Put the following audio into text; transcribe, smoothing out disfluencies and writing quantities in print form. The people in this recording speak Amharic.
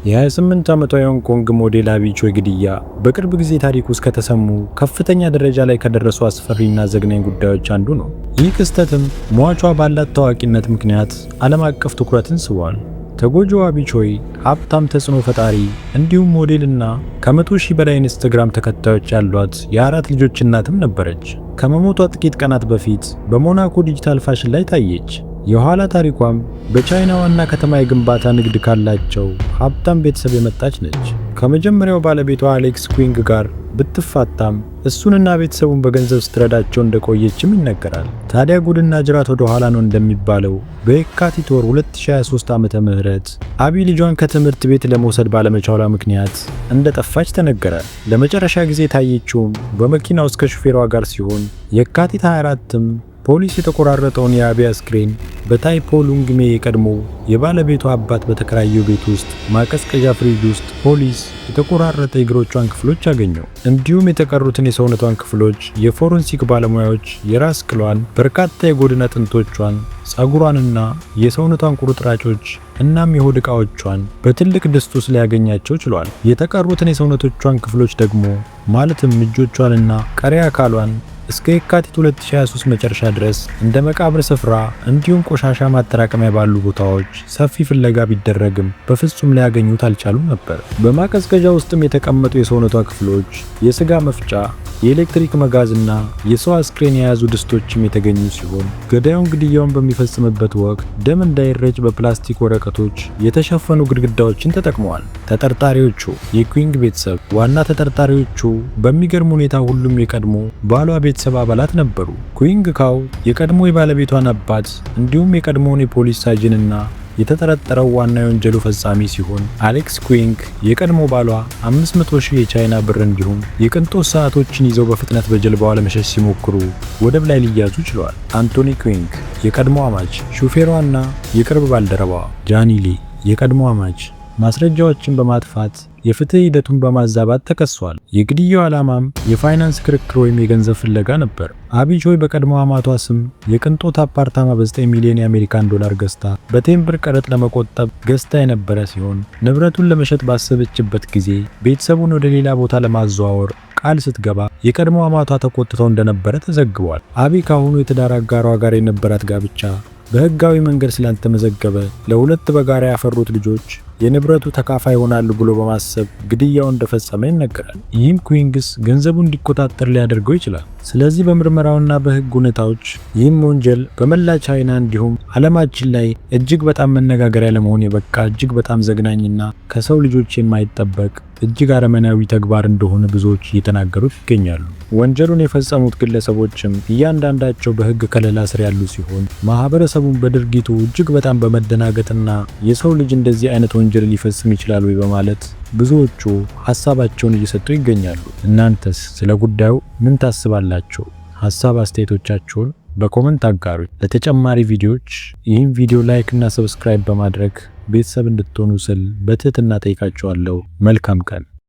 የ28 ዓመቷ የሆንግ ኮንግ ሞዴል አቢ ቾይ ግድያ በቅርብ ጊዜ ታሪክ ውስጥ ከተሰሙ ከፍተኛ ደረጃ ላይ ከደረሱ አስፈሪና ዘግናኝ ጉዳዮች አንዱ ነው። ይህ ክስተትም ሟቿ ባላት ታዋቂነት ምክንያት ዓለም አቀፍ ትኩረትን ስቧል። ተጎጂዋ አቢ ቾይ ሀብታም፣ ተጽዕኖ ፈጣሪ እንዲሁም ሞዴልና ከ100,000 በላይ ኢንስታግራም ተከታዮች ያሏት የአራት ልጆች እናትም ነበረች። ከመሞቷ ጥቂት ቀናት በፊት በሞናኮ ዲጂታል ፋሽን ላይ ታየች። የኋላ ታሪኳም በቻይና ዋና ከተማ የግንባታ ንግድ ካላቸው ሀብታም ቤተሰብ የመጣች ነች። ከመጀመሪያው ባለቤቷ አሌክስ ኩዊንግ ጋር ብትፋታም እሱንና ቤተሰቡን በገንዘብ ስትረዳቸው እንደቆየችም ይነገራል። ታዲያ ጉድና ጅራት ወደ ኋላ ነው እንደሚባለው በየካቲት ወር 2023 ዓመተ ምህረት አቢ ልጇን ከትምህርት ቤት ለመውሰድ ባለመቻሏ ምክንያት እንደጠፋች ተነገረ። ለመጨረሻ ጊዜ ታየችውም በመኪና ውስጥ ከሹፌሯ ጋር ሲሆን የካቲት 24ም ፖሊስ የተቆራረጠውን የአቢ አስክሬን በታይፖ ሉንግሜ የቀድሞ የባለቤቷ አባት በተከራየው ቤት ውስጥ ማቀዝቀዣ ፍሪጅ ውስጥ ፖሊስ የተቆራረጠ እግሮቿን ክፍሎች አገኘው። እንዲሁም የተቀሩትን የሰውነቷን ክፍሎች የፎረንሲክ ባለሙያዎች የራስ ቅሏን፣ በርካታ የጎድን አጥንቶቿን፣ ጸጉሯንና የሰውነቷን ቁርጥራጮች እናም የሆድ ዕቃዎቿን በትልቅ ድስት ውስጥ ሊያገኛቸው ችሏል። የተቀሩትን የሰውነቶቿን ክፍሎች ደግሞ ማለትም እጆቿንና ቀሪ አካሏን እስከ የካቲት 2023 መጨረሻ ድረስ እንደ መቃብር ስፍራ እንዲሁም ቆሻሻ ማጠራቀሚያ ባሉ ቦታዎች ሰፊ ፍለጋ ቢደረግም በፍጹም ሊያገኙት አልቻሉም ነበር። በማቀዝቀዣ ውስጥም የተቀመጡ የሰውነቷ ክፍሎች፣ የስጋ መፍጫ፣ የኤሌክትሪክ መጋዝና የሰው አስክሬን የያዙ ድስቶችም የተገኙ ሲሆን ገዳዩን ግድያውን በሚፈጽምበት ወቅት ደም እንዳይረጭ በፕላስቲክ ወረቀቶች የተሸፈኑ ግድግዳዎችን ተጠቅመዋል። ተጠርጣሪዎቹ የኩዊንግ ቤተሰብ ዋና ተጠርጣሪዎቹ በሚገርም ሁኔታ ሁሉም የቀድሞ ባሏ ቤተሰብ አባላት ነበሩ። ኩዊንግ ካው የቀድሞ የባለቤቷን አባት እንዲሁም የቀድሞውን የፖሊስ ሳጅንና የተጠረጠረው ዋና የወንጀሉ ፈጻሚ ሲሆን አሌክስ ኩዊንግ የቀድሞ ባሏ 500,000 የቻይና ብር እንዲሁም የቅንጦት ሰዓቶችን ይዘው በፍጥነት በጀልባዋ ለመሸሽ ሲሞክሩ ወደብ ላይ ሊያዙ ችለዋል። አንቶኒ ኩዊንግ የቀድሞ አማች፣ ሹፌሯና የቅርብ ባልደረባዋ ጃኒ ሊ የቀድሞ አማች ማስረጃዎችን በማጥፋት የፍትህ ሂደቱን በማዛባት ተከሷል። የግድያው ዓላማም የፋይናንስ ክርክር ወይም የገንዘብ ፍለጋ ነበር። አቢ ቾይ በቀድሞ አማቷ ስም የቅንጦት አፓርታማ በ9 ሚሊዮን የአሜሪካን ዶላር ገዝታ በቴምብር ቀረጥ ለመቆጠብ ገዝታ የነበረ ሲሆን ንብረቱን ለመሸጥ ባሰበችበት ጊዜ ቤተሰቡን ወደ ሌላ ቦታ ለማዘዋወር ቃል ስትገባ የቀድሞ አማቷ ተቆጥተው እንደነበረ ተዘግቧል። አቢ ካሁኑ የትዳር አጋሯ ጋር የነበራት ጋብቻ በህጋዊ መንገድ ስላልተመዘገበ ለሁለት በጋራ ያፈሩት ልጆች የንብረቱ ተካፋይ ይሆናሉ ብሎ በማሰብ ግድያው እንደፈጸመ ይነገራል። ይህም ኩዊንግስ ገንዘቡ እንዲቆጣጠር ሊያደርገው ይችላል። ስለዚህ በምርመራውና በህግ ሁኔታዎች ይህም ወንጀል በመላ ቻይና እንዲሁም ዓለማችን ላይ እጅግ በጣም መነጋገሪያ ለመሆን የበቃ እጅግ በጣም ዘግናኝና ከሰው ልጆች የማይጠበቅ እጅግ አረመናዊ ተግባር እንደሆነ ብዙዎች እየተናገሩት ይገኛሉ። ወንጀሉን የፈጸሙት ግለሰቦችም እያንዳንዳቸው በህግ ከለላ ስር ያሉ ሲሆን ማህበረሰቡን በድርጊቱ እጅግ በጣም በመደናገጥና የሰው ልጅ እንደዚህ አይነት ወንጀል ሊፈጽም ይችላል ወይ በማለት ብዙዎቹ ሐሳባቸውን እየሰጡ ይገኛሉ። እናንተስ ስለ ጉዳዩ ምን ታስባላችሁ? ሐሳብ አስተያየቶቻችሁን በኮሜንት አጋሩ። ለተጨማሪ ቪዲዮዎች ይህን ቪዲዮ ላይክ እና ሰብስክራይብ በማድረግ ቤተሰብ እንድትሆኑ ስል በትህትና ጠይቃችኋለሁ። መልካም ቀን።